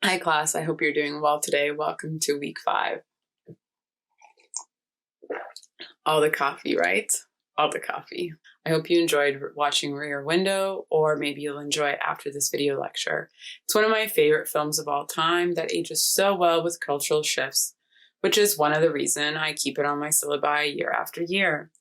Hi class, I hope you're doing well today. Welcome to week 5. All the coffee, right? All the coffee. I hope you enjoyed watching Rear Window, or maybe you'll enjoy it after this video lecture. It's one of my favorite films of all time that ages so well with cultural shifts, which is one of the reasons I keep it on my syllabi year after year.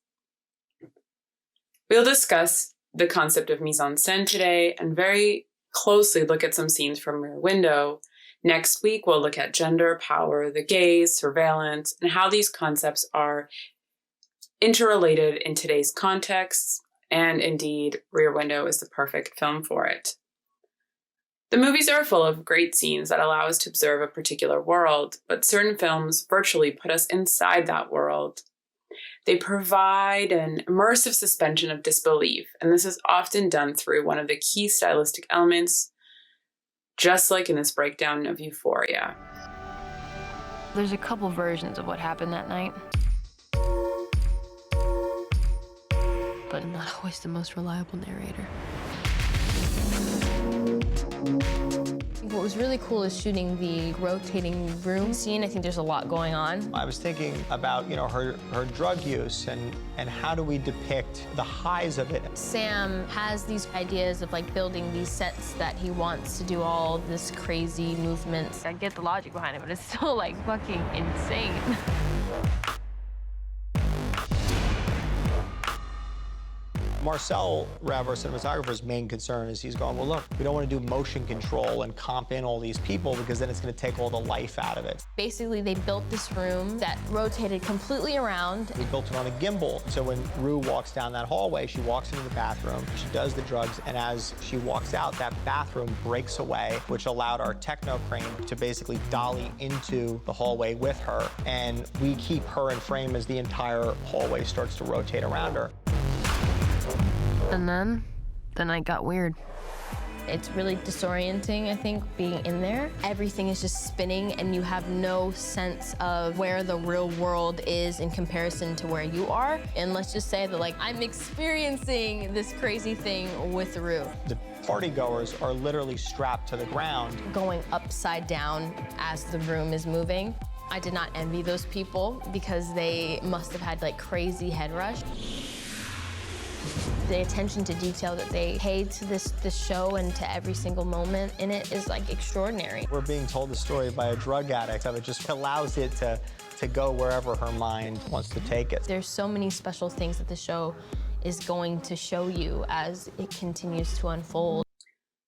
We'll discuss the concept of mise-en-scene today and very closely look at some scenes from Rear Window. Next week, we'll look at gender, power, the gaze, surveillance, and how these concepts are interrelated in today's context, and indeed, Rear Window is the perfect film for it. The movies are full of great scenes that allow us to observe a particular world, but certain films virtually put us inside that world. They provide an immersive suspension of disbelief, and this is often done through one of the key stylistic elements, just like in this breakdown of Euphoria. There's a couple versions of what happened that night, but not always the most reliable narrator. What was really cool is shooting the rotating room scene. I think there's a lot going on. I was thinking about, her drug use and how do we depict the highs of it. Sam has these ideas of like building these sets that he wants to do all this crazy movements. I get the logic behind it, but it's still like fucking insane. Marcel Rav, our cinematographer's main concern is he's going, well, look, we don't want to do motion control and comp in all these people because then it's going to take all the life out of it. Basically, they built this room that rotated completely around. We built it on a gimbal. So when Rue walks down that hallway, she walks into the bathroom, she does the drugs, and as she walks out, that bathroom breaks away, which allowed our techno crane to basically dolly into the hallway with her. And we keep her in frame as the entire hallway starts to rotate around her. And then the night got weird. It's really disorienting, I think, being in there. Everything is just spinning and you have no sense of where the real world is in comparison to where you are. And let's just say that, like, I'm experiencing this crazy thing with Rue. The partygoers are literally strapped to the ground. Going upside down as the room is moving. I did not envy those people because they must have had, like, crazy head rush. The attention to detail that they paid to this show and to every single moment in it is like extraordinary. We're being told the story by a drug addict, so it just allows it to go wherever her mind wants to take it. There's so many special things that the show is going to show you as it continues to unfold.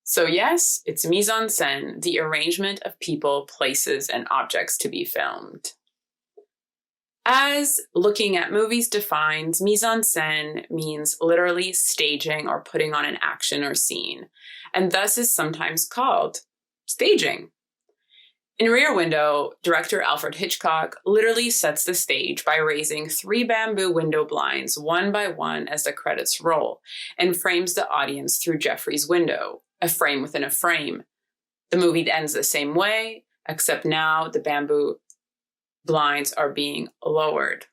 So yes, it's mise-en-scene, the arrangement of people, places, and objects to be filmed. As looking at movies defines, mise-en-scene means literally staging or putting on an action or scene, and thus is sometimes called staging. In Rear Window, director Alfred Hitchcock literally sets the stage by raising 3 bamboo window blinds one by one as the credits roll, and frames the audience through Jeffrey's window, a frame within a frame. The movie ends the same way, except now the bamboo blinds are being lowered.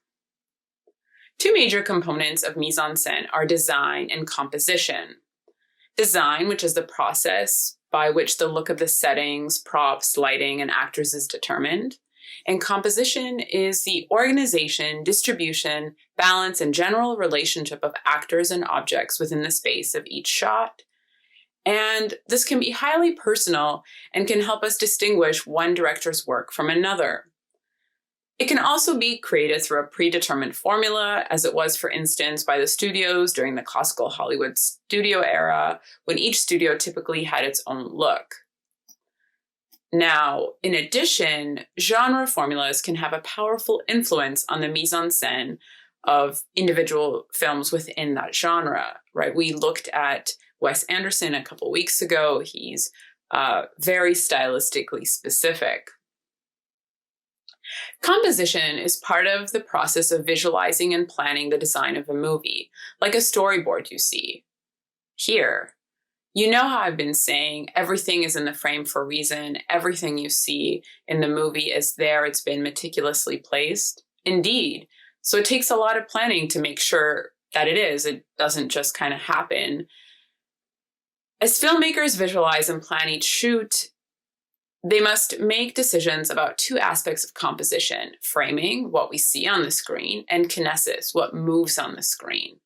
2 major components of mise-en-scene are design and composition. Design, which is the process by which the look of the settings, props, lighting, and actors is determined. And composition is the organization, distribution, balance, and general relationship of actors and objects within the space of each shot. And this can be highly personal and can help us distinguish one director's work from another. It can also be created through a predetermined formula, as it was, for instance, by the studios during the classical Hollywood studio era, when each studio typically had its own look. Now, in addition, genre formulas can have a powerful influence on the mise-en-scene of individual films within that genre, right? We looked at Wes Anderson a couple weeks ago. He's very stylistically specific. Composition is part of the process of visualizing and planning the design of a movie, like a storyboard you see here. You know how I've been saying everything is in the frame for a reason. Everything you see in the movie is there. It's been meticulously placed. Indeed. So it takes a lot of planning to make sure that it is. It doesn't just kind of happen. As filmmakers visualize and plan each shoot, They must make decisions about two aspects of composition: framing, what we see on the screen, and kinesis, what moves on the screen.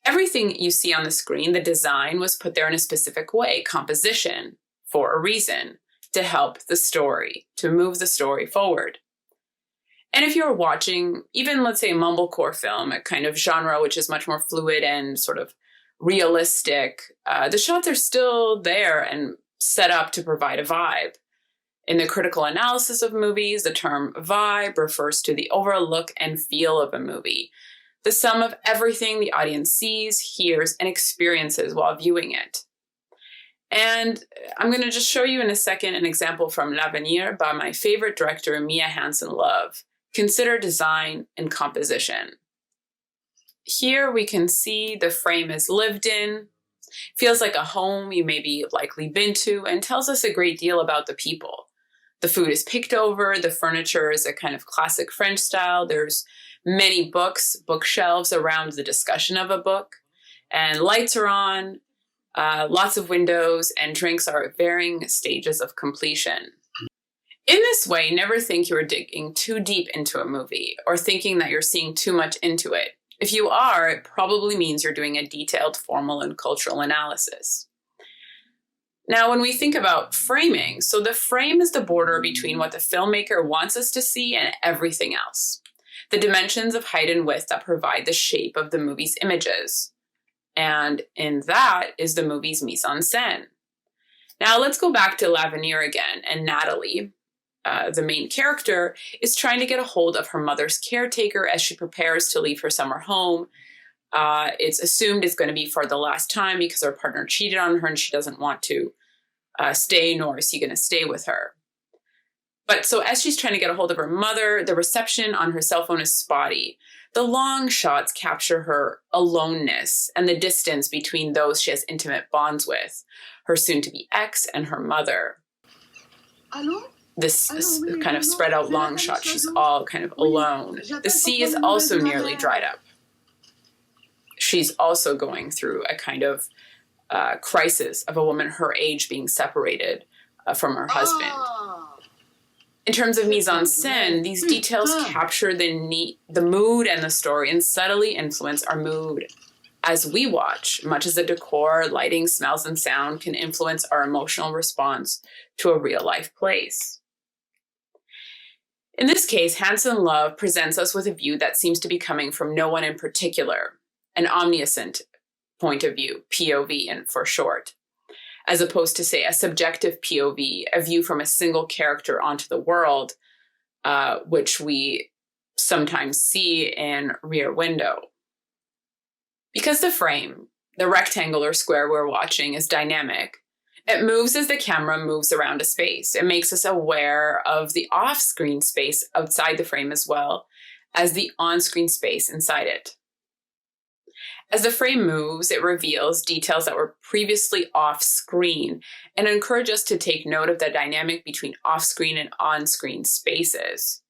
Everything you see on the screen, the design was put there in a specific way, composition, for a reason, to help the story, to move the story forward. And if you're watching even, let's say, a mumblecore film, a kind of genre which is much more fluid and sort of realistic, the shots are still there and set up to provide a vibe. In the critical analysis of movies, the term vibe refers to the overall look and feel of a movie, the sum of everything the audience sees, hears, and experiences while viewing it. And I'm going to just show you in a second an example from L'Avenir by my favorite director, Mia Hansen-Løve. Consider design and composition. Here we can see the frame is lived in, feels like a home you maybe likely been to, and tells us a great deal about the people. The food is picked over, the furniture is a kind of classic French style, there's many books, bookshelves around the discussion of a book, and lights are on, lots of windows, and drinks are at varying stages of completion. In this way, never think you are digging too deep into a movie or thinking that you're seeing too much into it. If you are, it probably means you're doing a detailed formal and cultural analysis. Now, when we think about framing, so the frame is the border between what the filmmaker wants us to see and everything else. The dimensions of height and width that provide the shape of the movie's images. And in that is the movie's mise-en-scene. Now, let's go back to L'Avenir again, and Natalie, the main character, is trying to get a hold of her mother's caretaker as she prepares to leave her summer home. It's assumed it's going to be for the last time because her partner cheated on her and she doesn't want to stay, nor is he going to stay with her. But so as she's trying to get a hold of her mother, the reception on her cell phone is spotty. The long shots capture her aloneness and the distance between those she has intimate bonds with, her soon-to-be ex and her mother. This kind of spread out long shot, she's all kind of alone. The sea is also nearly dried up. She's also going through a kind of crisis of a woman her age being separated from her husband. In terms of mise-en-scene, these details capture the mood and the story and subtly influence our mood as we watch, much as the decor, lighting, smells, and sound can influence our emotional response to a real-life place. In this case, Hansen-Løve presents us with a view that seems to be coming from no one in particular, an omniscient point of view, POV and for short, as opposed to, say, a subjective POV, a view from a single character onto the world, which we sometimes see in Rear Window. Because the frame, the rectangle or square we're watching, is dynamic, it moves as the camera moves around a space. It makes us aware of the off-screen space outside the frame as well as the on-screen space inside it. As the frame moves, it reveals details that were previously off-screen and encourage us to take note of the dynamic between off-screen and on-screen spaces.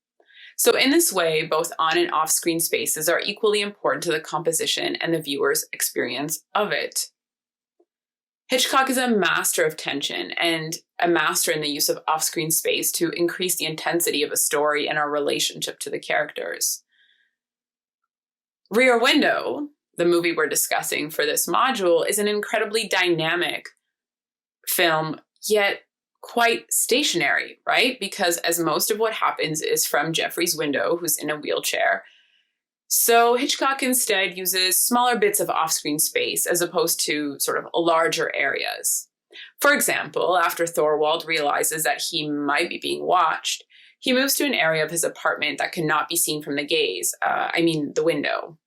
So in this way, both on and off-screen spaces are equally important to the composition and the viewer's experience of it. Hitchcock is a master of tension and a master in the use of off-screen space to increase the intensity of a story and our relationship to the characters. Rear Window, the movie we're discussing for this module, is an incredibly dynamic film, yet quite stationary, right? Because as most of what happens is from Jeffrey's window, who's in a wheelchair. So Hitchcock instead uses smaller bits of off-screen space as opposed to sort of larger areas. For example, after Thorwald realizes that he might be being watched, he moves to an area of his apartment that cannot be seen from the the window.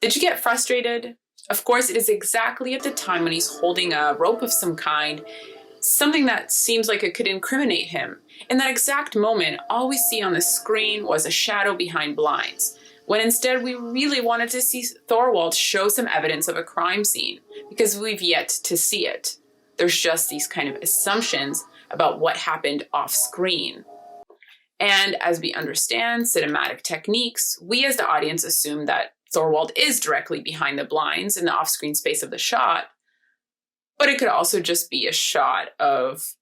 Did you get frustrated? Of course, it is exactly at the time when he's holding a rope of some kind, something that seems like it could incriminate him. In that exact moment, all we see on the screen was a shadow behind blinds, when instead we really wanted to see Thorwald show some evidence of a crime scene, because we've yet to see it. There's just these kind of assumptions about what happened off screen. And as we understand cinematic techniques, we as the audience assume that Thorwald is directly behind the blinds in the off-screen space of the shot, but it could also just be a shot of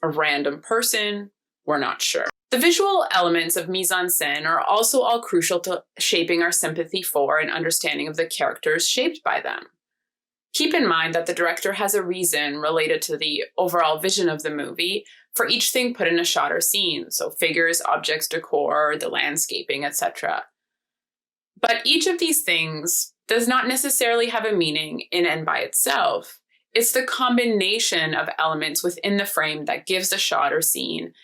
a random person? We're not sure. The visual elements of mise-en-scene are also all crucial to shaping our sympathy for and understanding of the characters shaped by them. Keep in mind that the director has a reason related to the overall vision of the movie for each thing put in a shot or scene, so figures, objects, decor, the landscaping, etc. But each of these things does not necessarily have a meaning in and by itself. It's the combination of elements within the frame that gives a shot or scene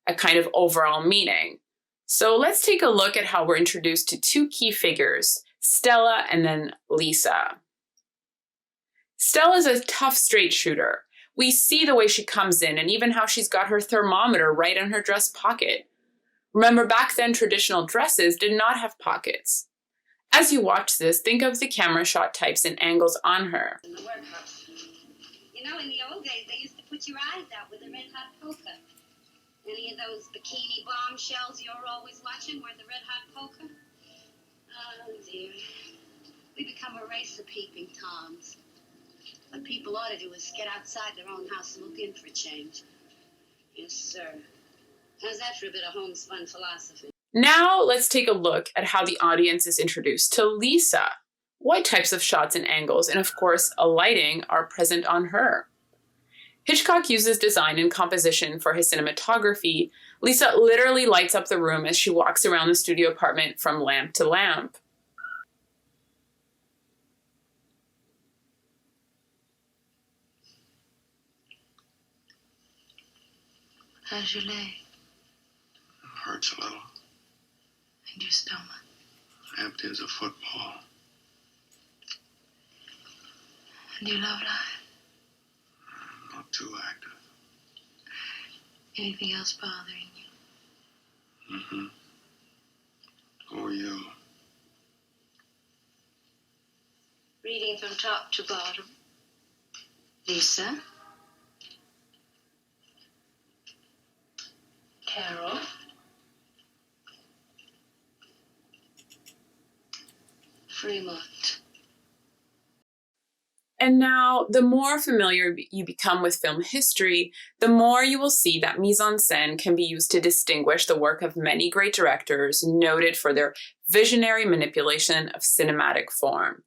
a kind of overall meaning. So let's take a look at how we're introduced to two key figures, Stella and then Lisa. Stella's a tough straight shooter. We see the way she comes in and even how she's got her thermometer right in her dress pocket. Remember, back then traditional dresses did not have pockets. As you watch this, think of the camera shot types and angles on her. In the workhouse. You know, in the old days, they used to put your eyes out with a red hot poker. Any of those bikini bombshells you're always watching were the red hot poker? Oh, dear. We become a race of peeping toms. What people ought to do is get outside their own house and look in for a change. Yes, sir. How's that for a bit of homespun philosophy? Now let's take a look at how the audience is introduced to Lisa. What types of shots and angles, and of course, a lighting, are present on her? Hitchcock uses design and composition for his cinematography. Lisa literally lights up the room as she walks around the studio apartment from lamp to lamp. How's your leg? Hurts a little. And your stomach? Empty as a football. And your love life? Not too active. Anything else bothering you? Oh, you. Reading from top to bottom. Lisa? Carol? Fremont. And now, the more familiar you become with film history, the more you will see that mise-en-scene can be used to distinguish the work of many great directors noted for their visionary manipulation of cinematic form.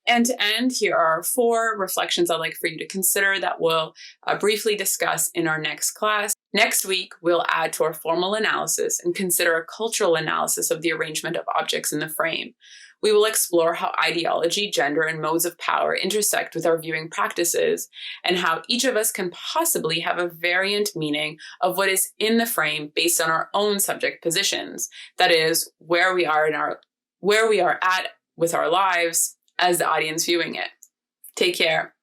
And to end, here are 4 reflections I'd like for you to consider that we'll briefly discuss in our next class. Next week, we'll add to our formal analysis and consider a cultural analysis of the arrangement of objects in the frame. We will explore how ideology, gender, and modes of power intersect with our viewing practices, and how each of us can possibly have a variant meaning of what is in the frame based on our own subject positions. That is, where we are at with our lives as the audience viewing it. Take care.